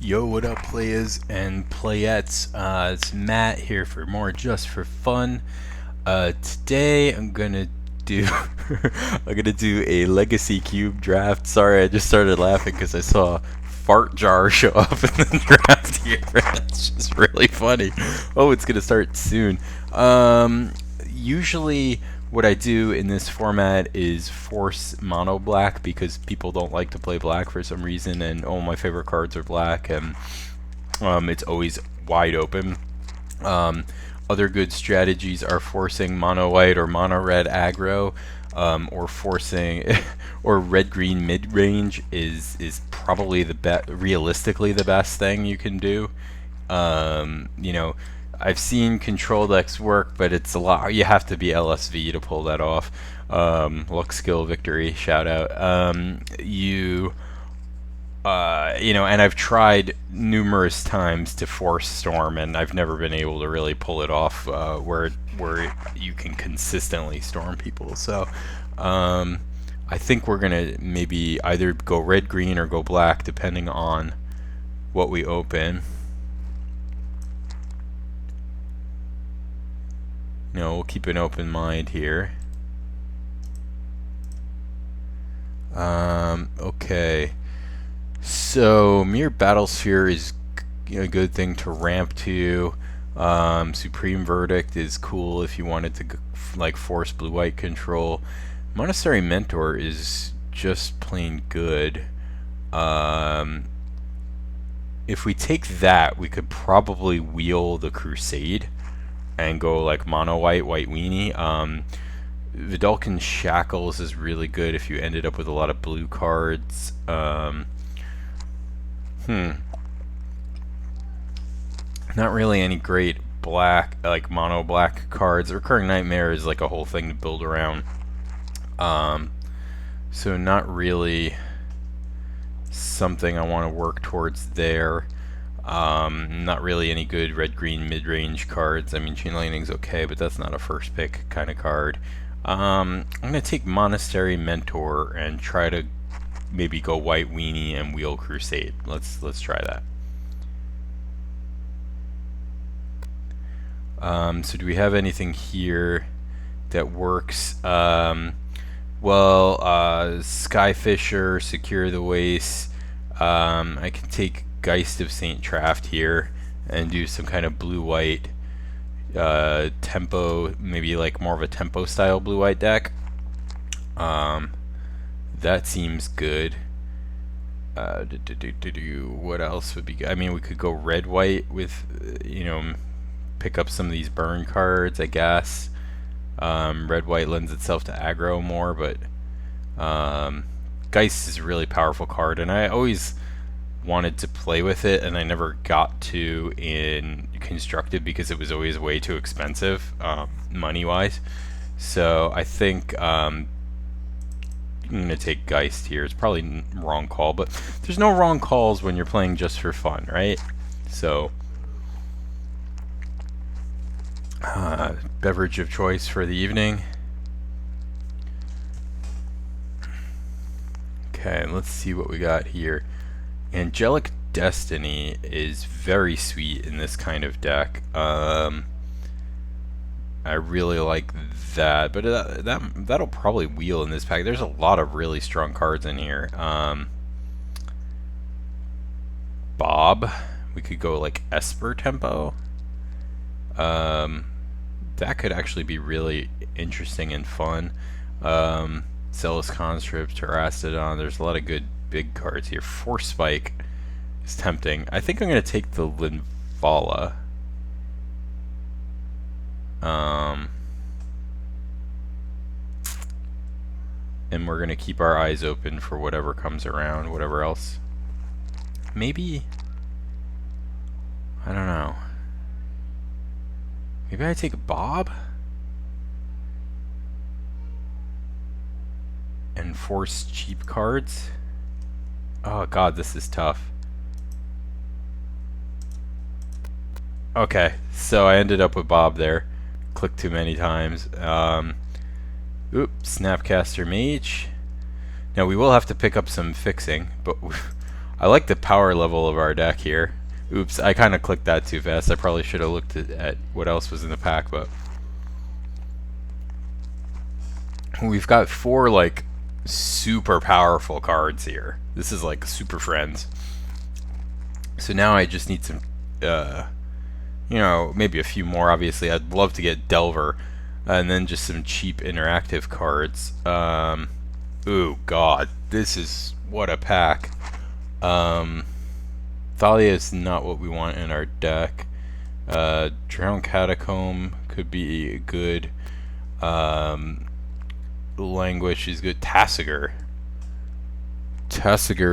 Yo, what up, players and playettes? It's Matt here for more Just for Fun. Today I'm gonna do I'm gonna do a Legacy Cube draft. Sorry, I just started laughing because I saw Fart Jar show up in the draft here. It's just really funny. Oh, it's gonna start soon. Usually what I do in this format is force mono black because people don't like to play black for some reason, and all my favorite cards are black, and it's always wide open. Um, Other good strategies are forcing mono white or mono red aggro, or forcing or red green mid range is probably realistically the best thing you can do. You know, I've seen control decks work, but it's a lot. You have to be LSV to pull that off. Luck skill victory, shout out. And I've tried numerous times to force storm, and I've never been able to really pull it off where you can consistently storm people. So I think we're gonna maybe either go red green or go black depending on what we open. We'll keep an open mind here. Okay. So Mere Battlesphere is a good thing to ramp to. Supreme Verdict is cool if you wanted to like force blue-white control. Monastery Mentor is just plain good. If we take that, we could probably wheel the Crusade and go like mono white weenie. Vidalcan Shackles is really good if you ended up with a lot of blue cards. Not really any great black, like mono black cards. Recurring Nightmare is like a whole thing to build around. So not really something I want to work towards there. Not really any good red-green mid-range cards. I mean, Chain Lightning's okay, but that's not a first pick kind of card. I'm gonna take Monastery Mentor and try to maybe go white weenie and wheel Crusade. Let's try that. So do we have anything here that works? Skyfisher, Secure the Waste. I can take Geist of Saint Traft here and do some kind of blue-white tempo, maybe like more of a tempo style blue-white deck. That seems good. What else would be good? I mean, we could go red-white with, pick up some of these burn cards, I guess. Red-white lends itself to aggro more, but Geist is a really powerful card, and I always wanted to play with it, and I never got to in Constructed because it was always way too expensive, money-wise. So I think I'm going to take Geist here. It's probably wrong call, but there's no wrong calls when you're playing just for fun, right? So beverage of choice for the evening. Okay, let's see what we got here. Angelic Destiny is very sweet in this kind of deck. I really like that, but that'll probably wheel in this pack. There's a lot of really strong cards in here. Bob, we could go like Esper tempo. That could actually be really interesting and fun. Zealous Conscript, Terrastodon, there's a lot of good big cards here. Force Spike is tempting. I think I'm going to take the Linvala. And we're going to keep our eyes open for whatever comes around, whatever else. Maybe, I don't know. Maybe I take Bob and force cheap cards. Oh god, this is tough. Okay, so I ended up with Bob there. Clicked too many times. Snapcaster Mage. Now we will have to pick up some fixing, but I like the power level of our deck here. Oops, I kind of clicked that too fast. I probably should have looked at what else was in the pack, but we've got 4 like super powerful cards here. This is like Super Friends. So now I just need some, you know, maybe a few more. Obviously, I'd love to get Delver, and then just some cheap interactive cards. Ooh, God, this is what a pack. Thalia is not what we want in our deck. Drowned Catacomb could be good. Languish is good. Tassiger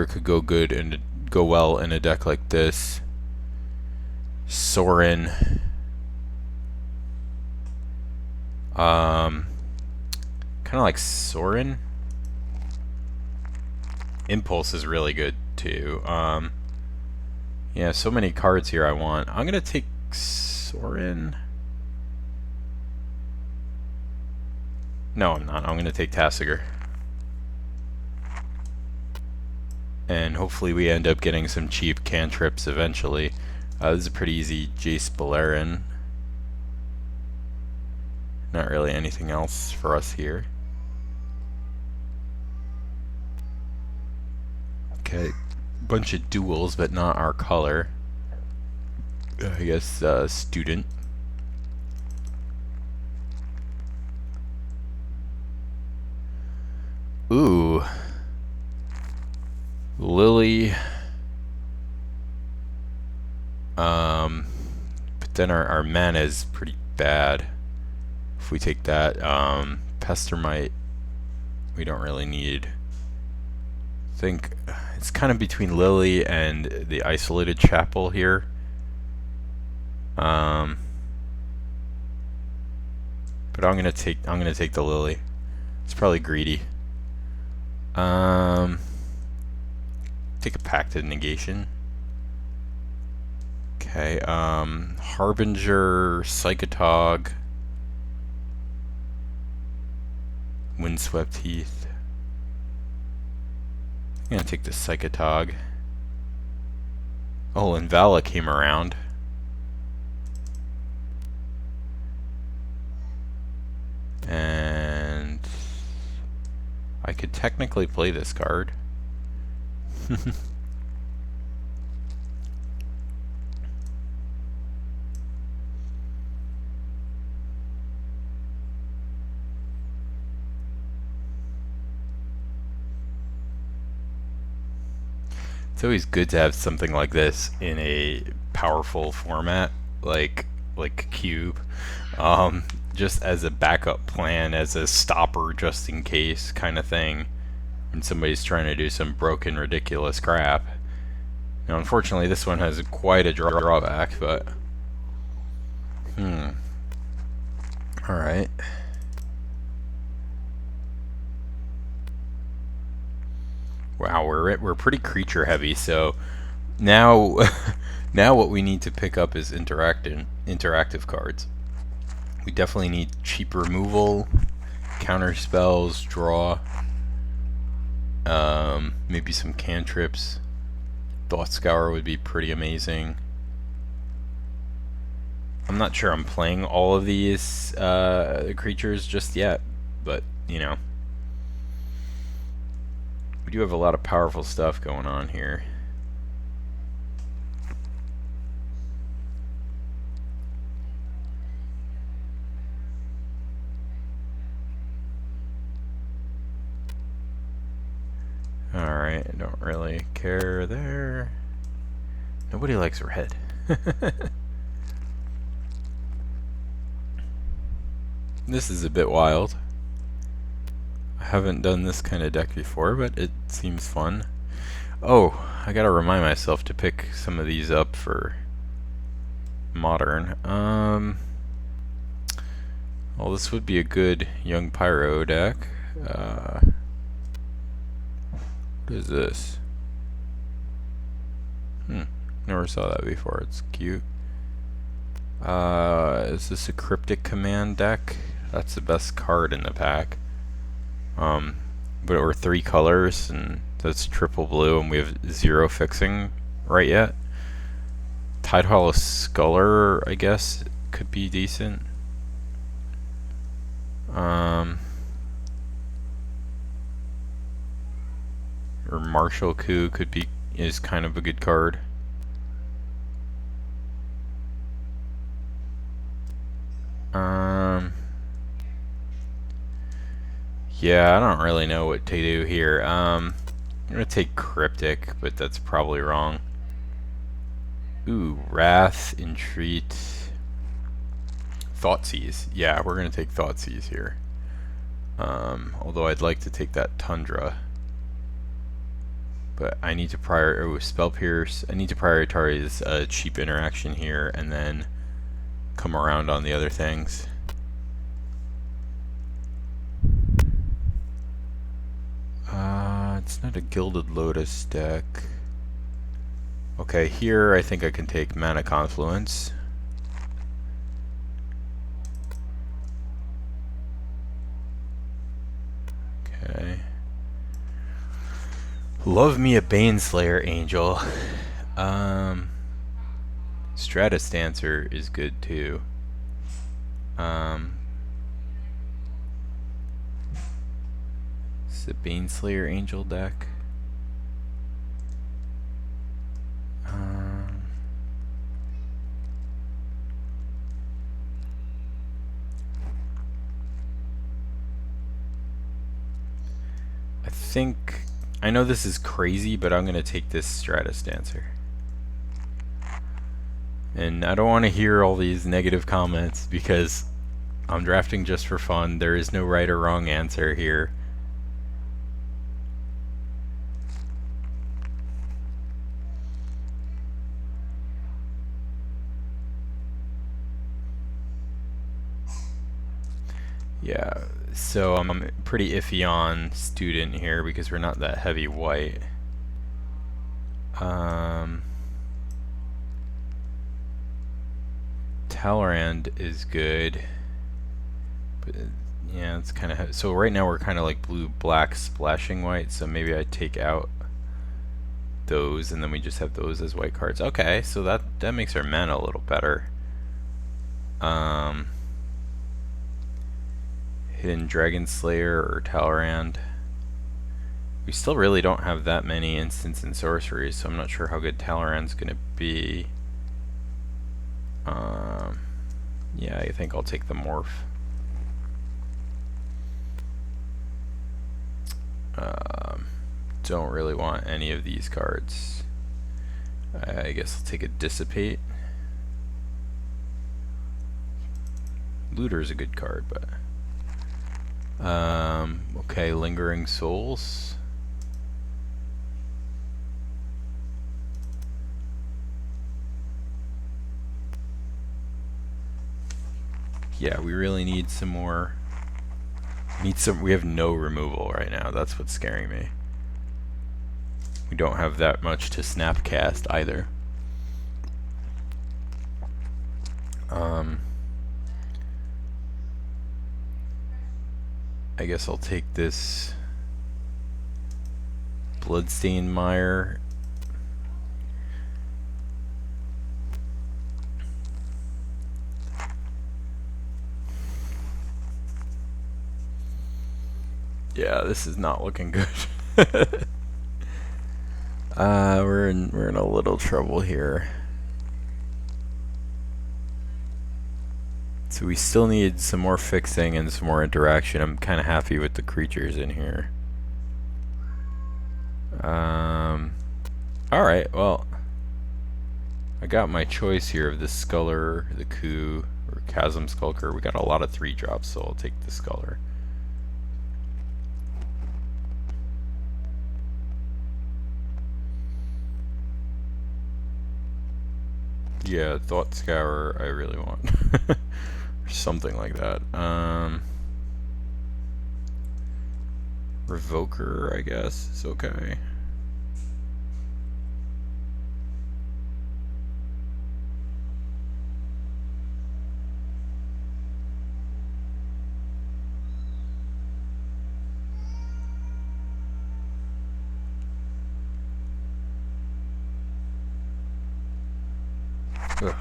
could go good and go well in a deck like this. Sorin. Kind of like Sorin. Impulse is really good too. Yeah, so many cards here I want. I'm gonna take Sorin. No, I'm not. I'm gonna take Tassiger. And hopefully we end up getting some cheap cantrips eventually. This is a pretty easy Jace Beleren. Not really anything else for us here. Okay, bunch of duels, but not our color. I guess student. Ooh, Lily. But then our mana is pretty bad. If we take that, Pestermite, we don't really need. I think it's kind of between Lily and the Isolated Chapel here. But I'm gonna take the Lily. It's probably greedy. Take a Pacted Negation. Okay, Harbinger, Psychotog, Windswept Heath. I'm gonna take the Psychotog. Oh, and Vala came around. And I could technically play this card. It's always good to have something like this in a powerful format, like Cube, just as a backup plan, as a stopper, just in case kind of thing, when somebody's trying to do some broken, ridiculous crap. Now, unfortunately, this one has quite a drawback, but all right. Wow, we're pretty creature heavy, so now now what we need to pick up is interactive cards. We definitely need cheap removal, counter spells, draw, maybe some cantrips. Thought Scour would be pretty amazing. I'm not sure I'm playing all of these creatures just yet, but you know. We do have a lot of powerful stuff going on here. Alright, I don't really care there. Nobody likes red. This is a bit wild. I haven't done this kind of deck before, but it seems fun. Oh, I gotta remind myself to pick some of these up for Modern. Well, this would be a good Young Pyro deck. What is this? Never saw that before. It's cute. Is this a Cryptic Command deck? That's the best card in the pack. But it were 3 colors, and That's triple blue, and we have 0 fixing right yet. Tidehall Sculler, I guess, could be decent. Or Marshall Coup is kind of a good card. Yeah, I don't really know what to do here. I'm gonna take Cryptic, but that's probably wrong. Ooh, Wrath, Entreat, Thoughtseize. Yeah, we're gonna take Thoughtseize here. Although I'd like to take that Tundra. But I need to Spell Pierce. I need to prioritize a cheap interaction here and then come around on the other things. It's not a Gilded Lotus deck. Okay, here I think I can take Mana Confluence. Okay. Love me a Baneslayer Angel. Stratus Dancer is good too. It's a Baneslayer Angel deck. I know this is crazy, but I'm gonna take this Stratus Dancer. And I don't want to hear all these negative comments because I'm drafting just for fun. There is no right or wrong answer here. Yeah, so I'm pretty iffy on Student here because we're not that heavy white. Talrand is good, but yeah, it's kind of so right now we're kind of like blue-black splashing white, so maybe I take out those and then we just have those as white cards. Okay, so that makes our mana a little better. Hidden Dragon Slayer or Talrand. We still really don't have that many instants and sorceries, so I'm not sure how good Talrand's gonna be. Yeah, I think I'll take the Morph. Don't really want any of these cards. I guess I'll take a Dissipate. Looter's a good card, but okay, Lingering Souls. Yeah, we really need some more. We have no removal right now. That's what's scaring me. We don't have that much to Snapcast either. I guess I'll take this Bloodstained Mire. Yeah, this is not looking good. We're in a little trouble here. So we still need some more fixing and some more interaction. I'm kind of happy with the creatures in here. Alright, well, I got my choice here of the Sculler, the Coup, or Chasm Skulker. We got a lot of 3-drops, so I'll take the Sculler. Yeah, Thought Scour I really want. Or something like that. Revoker, I guess, is okay. Ugh.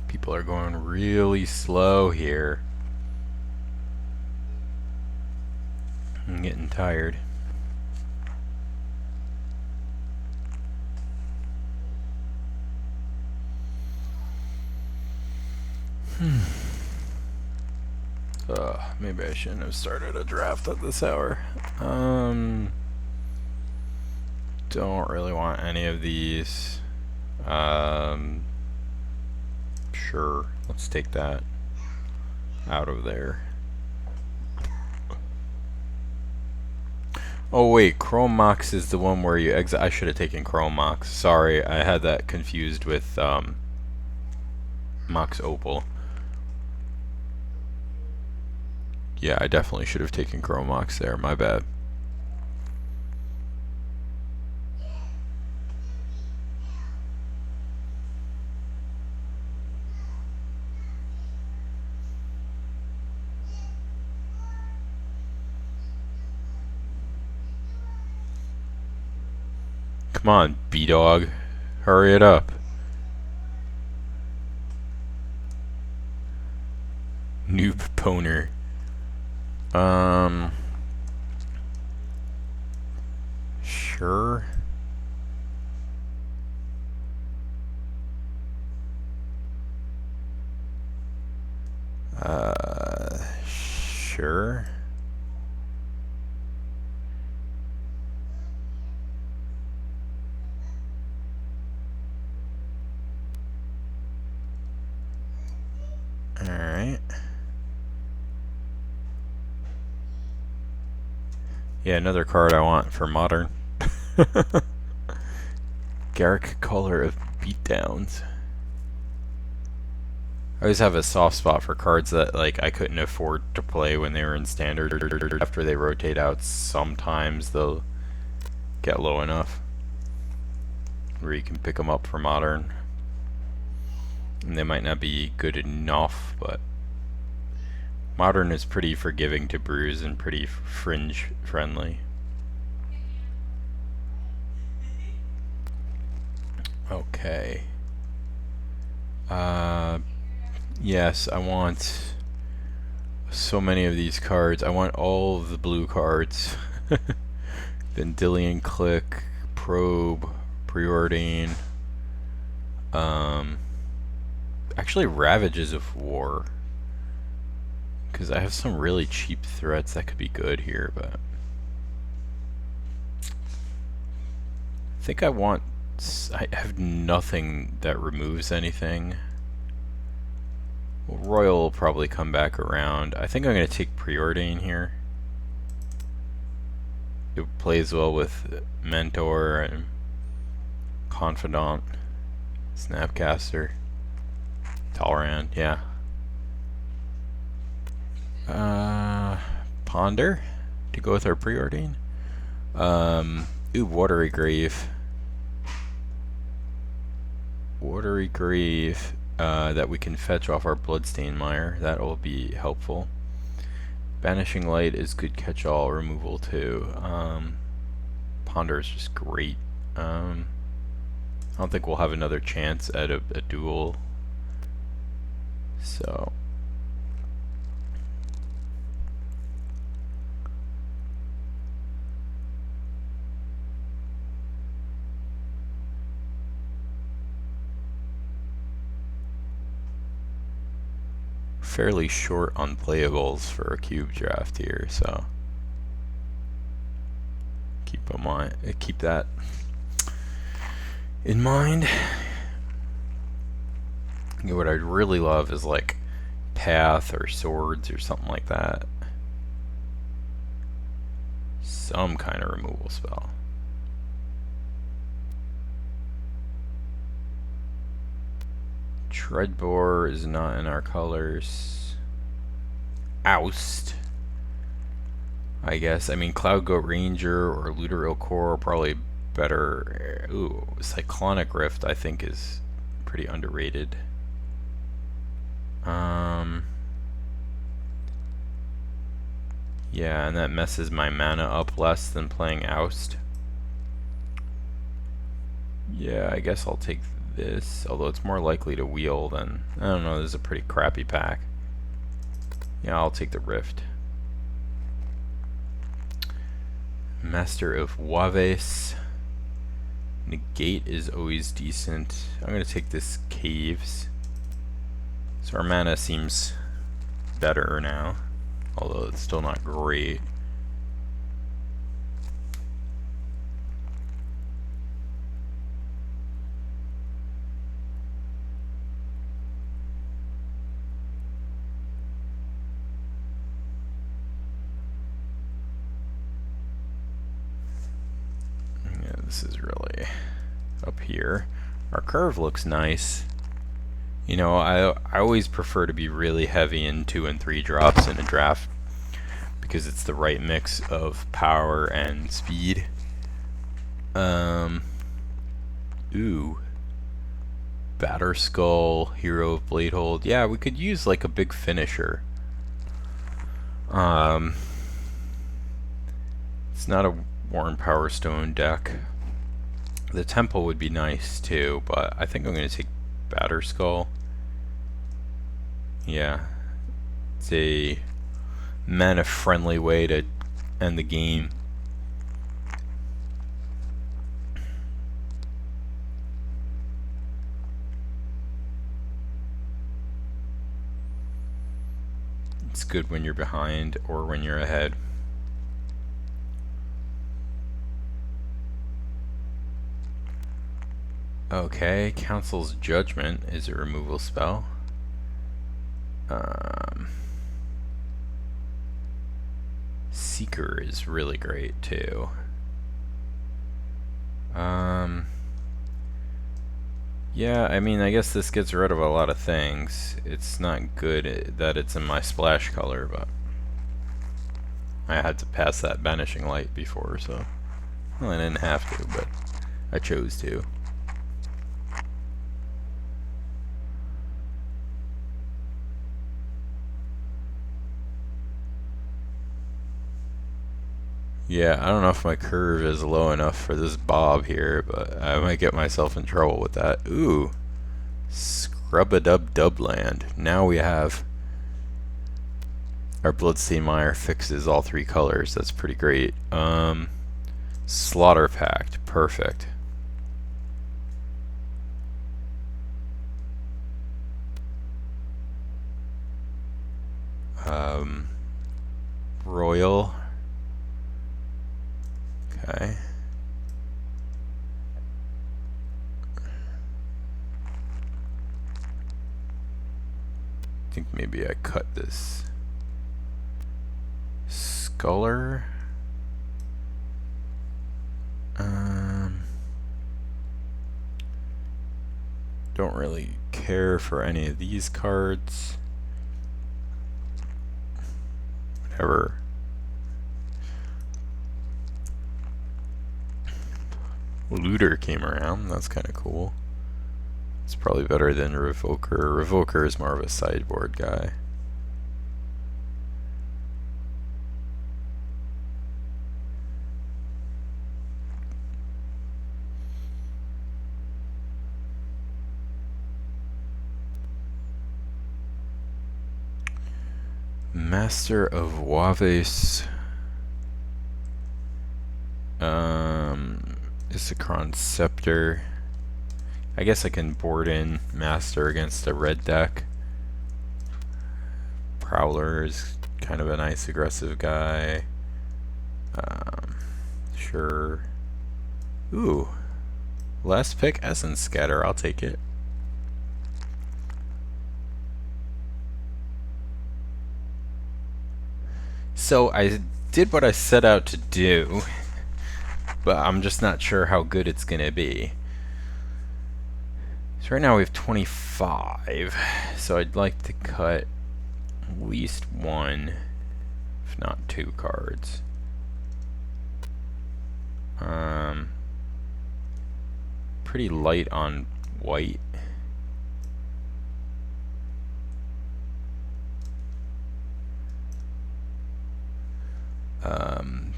People are going really slow here. I'm getting tired. Maybe I shouldn't have started a draft at this hour. Don't really want any of these. Sure, let's take that out of there. Oh wait, Chrome Mox is the one where you exit. I should have taken Chrome Mox. Sorry, I had that confused with Mox Opal. Yeah, I definitely should have taken Chrome Mox there. My bad. Come on, B-Dog. Hurry it up. Noob Poner. Sure. Sure. Alright. Yeah, another card I want for Modern. Garrick Color of Beatdowns. I always have a soft spot for cards that like I couldn't afford to play when they were in Standard. After they rotate out, sometimes they'll get low enough where you can pick them up for Modern. And they might not be good enough, but Modern is pretty forgiving to brews and pretty fringe friendly. Okay. Yes, I want so many of these cards. I want all of the blue cards. Vendilion Click, Probe, Preordain. Actually, Ravages of War. Because I have some really cheap threats that could be good here, but I think I want. I have nothing that removes anything. Well, Royal will probably come back around. I think I'm going to take Preordain here. It plays well with Mentor and Confidant, Snapcaster, Tolerant, yeah. Ponder to go with our Preordain. Ooh, Watery Grave. Watery Grave that we can fetch off our Bloodstain Mire. That will be helpful. Banishing Light is good catch-all removal too. Ponder is just great. I don't think we'll have another chance at a duel. So fairly short on playables for a cube draft here, so keep that in mind. What I'd really love is like Path or Swords or something like that. Some kind of removal spell. Treadbore is not in our colors. Oust, I guess. I mean, Cloud Goat Ranger or Looter Core are probably better. Ooh, Cyclonic Rift I think is pretty underrated. Yeah, and that messes my mana up less than playing Oust. Yeah, I guess I'll take this, although it's more likely to wheel than... I don't know, this is a pretty crappy pack. Yeah, I'll take the Rift. Master of Waves. Negate is always decent. I'm going to take this Caves. So our mana seems better now, although it's still not great. Yeah, this is really up here. Our curve looks nice. You know, I always prefer to be really heavy in 2 and 3 drops in a draft because it's the right mix of power and speed. Ooh. Batter Skull, Hero of Bladehold. Yeah, we could use like a big finisher. It's not a Worn Power Stone deck. The Temple would be nice too, but I think I'm going to take Batter Skull. Yeah. It's a mana-friendly way to end the game. It's good when you're behind or when you're ahead. Okay, Council's Judgment is a removal spell. Seeker is really great too. Yeah, I mean, I guess this gets rid of a lot of things. It's not good that it's in my splash color, but I had to pass that Banishing Light before, so... Well, I didn't have to, but I chose to. Yeah, I don't know if my curve is low enough for this Bob here, but I might get myself in trouble with that. Ooh. Scrub-a-dub-dub land. Now we have... Our Bloodstained Mire fixes all 3 colors. That's pretty great. Slaughter Pact. Perfect. Royal. Okay. I think maybe I cut this. Sculler. Don't really care for any of these cards. Whatever. Looter came around. That's kind of cool. It's probably better than Revoker. Revoker is more of a sideboard guy. Master of Waves. Isakron Scepter. I guess I can board in Master against a red deck. Prowler is kind of a nice aggressive guy. Sure. Ooh. Last pick, Essence Scatter. I'll take it. So I did what I set out to do, but I'm just not sure how good it's gonna be. So right now we have 25, so I'd like to cut at least 1, if not 2 cards. Pretty light on white.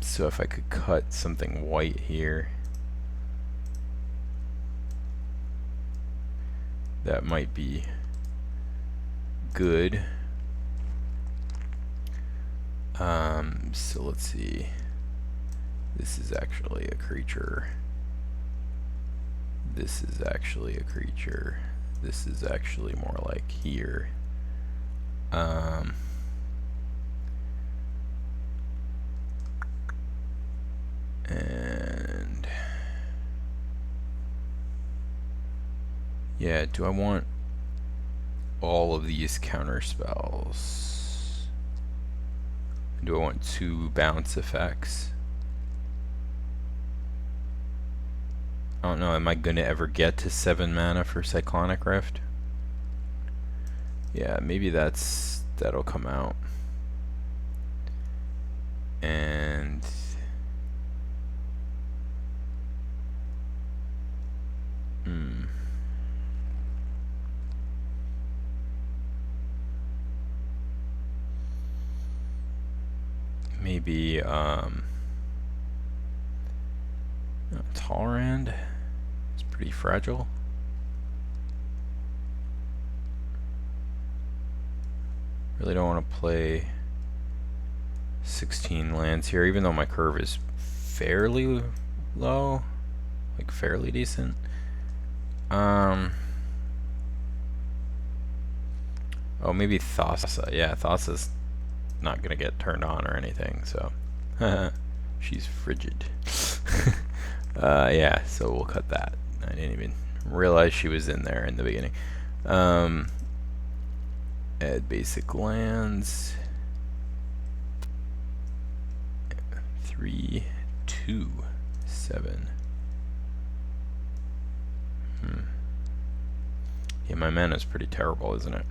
So if I could cut something white here. that might be good. So let's see. This is actually a creature. This is actually a creature. This is actually more like here. And yeah, do I want all of these counter spells? Do I want 2 bounce effects? I don't know, am I gonna ever get to 7 mana for Cyclonic Rift? Yeah, maybe that'll come out. And maybe Tolerand. It's pretty fragile. Really don't want to play 16 lands here, even though my curve is fairly low, like fairly decent. Oh, maybe Thassa. Yeah, Thassa's not gonna get turned on or anything, so she's frigid. Yeah, so we'll cut that. I didn't even realize she was in there in the beginning. Add basic lands. 3, 2, 7. Yeah, my mana's pretty terrible, isn't it?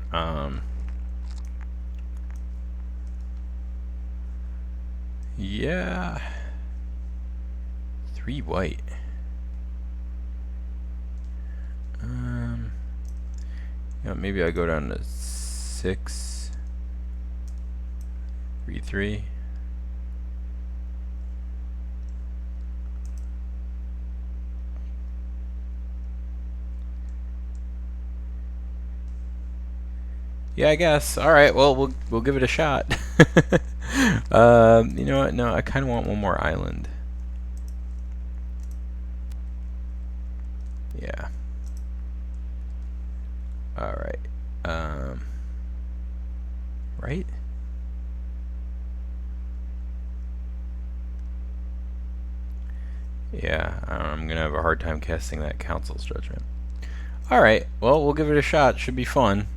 Yeah. 3 white. Yeah, maybe I go down to 6. 3, 3. Yeah, I guess. All right. Well, we'll give it a shot. You know what? No, I kind of want one more island. Yeah. All right. Right? Yeah, I'm gonna have a hard time casting that Council's Judgment. All right. Well, we'll give it a shot. Should be fun.